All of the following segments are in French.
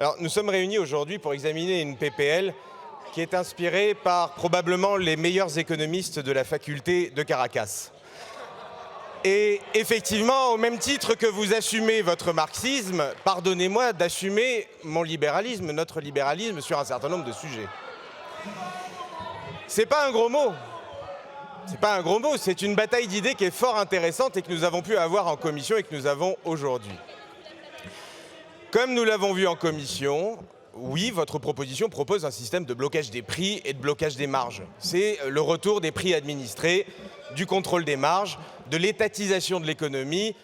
Alors, nous sommes réunis aujourd'hui pour examiner une PPL qui est inspirée par probablement les meilleurs économistes de la faculté de Caracas. Et effectivement, au même titre que vous assumez votre marxisme, pardonnez-moi d'assumer mon libéralisme, notre libéralisme sur un certain nombre de sujets. C'est pas un gros mot. C'est pas un gros mot, c'est une bataille d'idées qui est fort intéressante et que nous avons pu avoir en commission et que nous avons aujourd'hui. Comme nous l'avons vu en commission, oui, votre proposition propose un système de blocage des prix et de blocage des marges. C'est le retour des prix administrés, du contrôle des marges, de l'étatisation de l'économie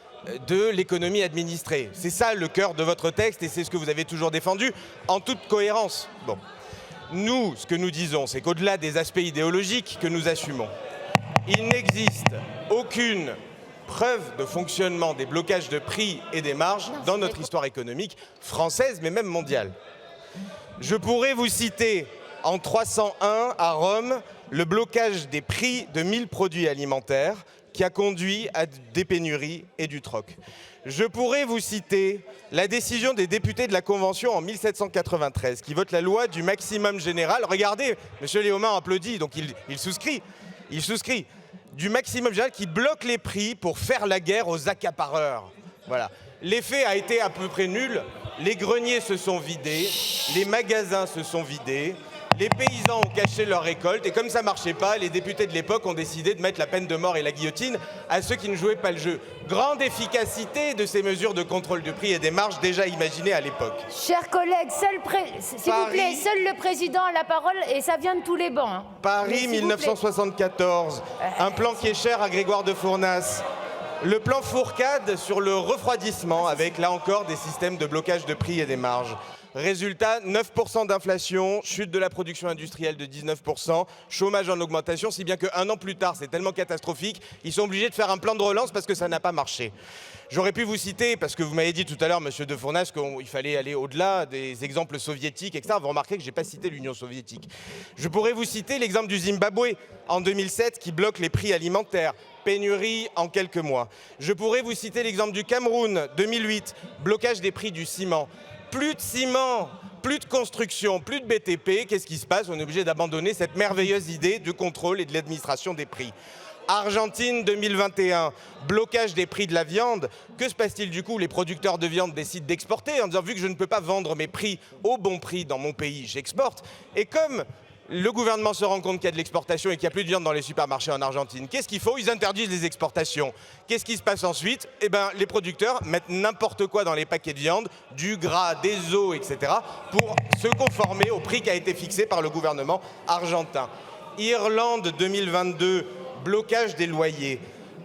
administrée. C'est ça le cœur de votre texte et c'est ce que vous avez toujours défendu en toute cohérence. Bon. Nous, ce que nous disons, c'est qu'au-delà des aspects idéologiques que nous assumons, il n'existe aucune preuve de fonctionnement des blocages de prix et des marges dans notre histoire économique française, mais même mondiale. Je pourrais vous citer en 301 à Rome le blocage des prix de 1000 produits alimentaires qui a conduit à des pénuries et du troc. Je pourrais vous citer la décision des députés de la Convention en 1793 qui vote la loi du maximum général. Regardez, M. Léaumont applaudit, donc il souscrit. Il souscrit du maximum général qui bloque les prix pour faire la guerre aux accapareurs. Voilà. L'effet a été à peu près nul. Les greniers se sont vidés, les magasins se sont vidés, les paysans ont caché leurs récoltes et comme ça ne marchait pas, les députés de l'époque ont décidé de mettre la peine de mort et la guillotine à ceux qui ne jouaient pas le jeu. Grande efficacité de ces mesures de contrôle de prix et des marges déjà imaginées à l'époque. Chers collègues, s'il vous plaît, seul le président a la parole et ça vient de tous les bancs. Hein. Paris 1974, un plan qui est cher à Grégoire de Fournas. Le plan Fourcade sur le refroidissement avec, là encore, des systèmes de blocage de prix et des marges. Résultat, 9% d'inflation, chute de la production industrielle de 19%, chômage en augmentation, si bien qu'un an plus tard, c'est tellement catastrophique, ils sont obligés de faire un plan de relance parce que ça n'a pas marché. J'aurais pu vous citer, parce que vous m'avez dit tout à l'heure, monsieur de Fournas, qu'il fallait aller au-delà des exemples soviétiques, etc. Vous remarquez que je n'ai pas cité l'Union soviétique. Je pourrais vous citer l'exemple du Zimbabwe, en 2007, qui bloque les prix alimentaires. Pénurie en quelques mois. Je pourrais vous citer l'exemple du Cameroun, 2008, blocage des prix du ciment. Plus de ciment, plus de construction, plus de BTP, qu'est-ce qui se passe? On est obligé d'abandonner cette merveilleuse idée de contrôle et de l'administration des prix. Argentine 2021, blocage des prix de la viande. Que se passe-t-il du coup? Les producteurs de viande décident d'exporter en disant vu que je ne peux pas vendre mes prix au bon prix dans mon pays, j'exporte. Et comme le gouvernement se rend compte qu'il y a de l'exportation et qu'il n'y a plus de viande dans les supermarchés en Argentine, qu'est-ce qu'il faut? Ils interdisent les exportations. Qu'est-ce qui se passe ensuite? Eh bien, les producteurs mettent n'importe quoi dans les paquets de viande, du gras, des os, etc., pour se conformer au prix qui a été fixé par le gouvernement argentin. Irlande 2022, blocage des loyers.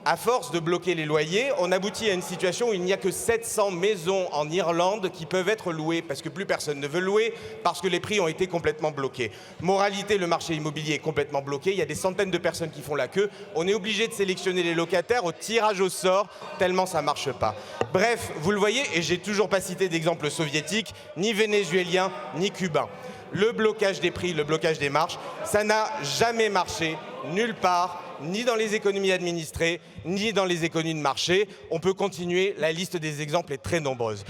À force de bloquer les loyers, on aboutit à une situation où il n'y a que 700 maisons en Irlande qui peuvent être louées parce que plus personne ne veut louer, parce que les prix ont été complètement bloqués. Moralité, le marché immobilier est complètement bloqué, il y a des centaines de personnes qui font la queue. On est obligé de sélectionner les locataires au tirage au sort, tellement ça ne marche pas. Bref, vous le voyez, et j'ai toujours pas cité d'exemple soviétique, ni vénézuélien, ni cubain. Le blocage des prix, le blocage des marges, ça n'a jamais marché, nulle part, ni dans les économies administrées, ni dans les économies de marché. On peut continuer, la liste des exemples est très nombreuse.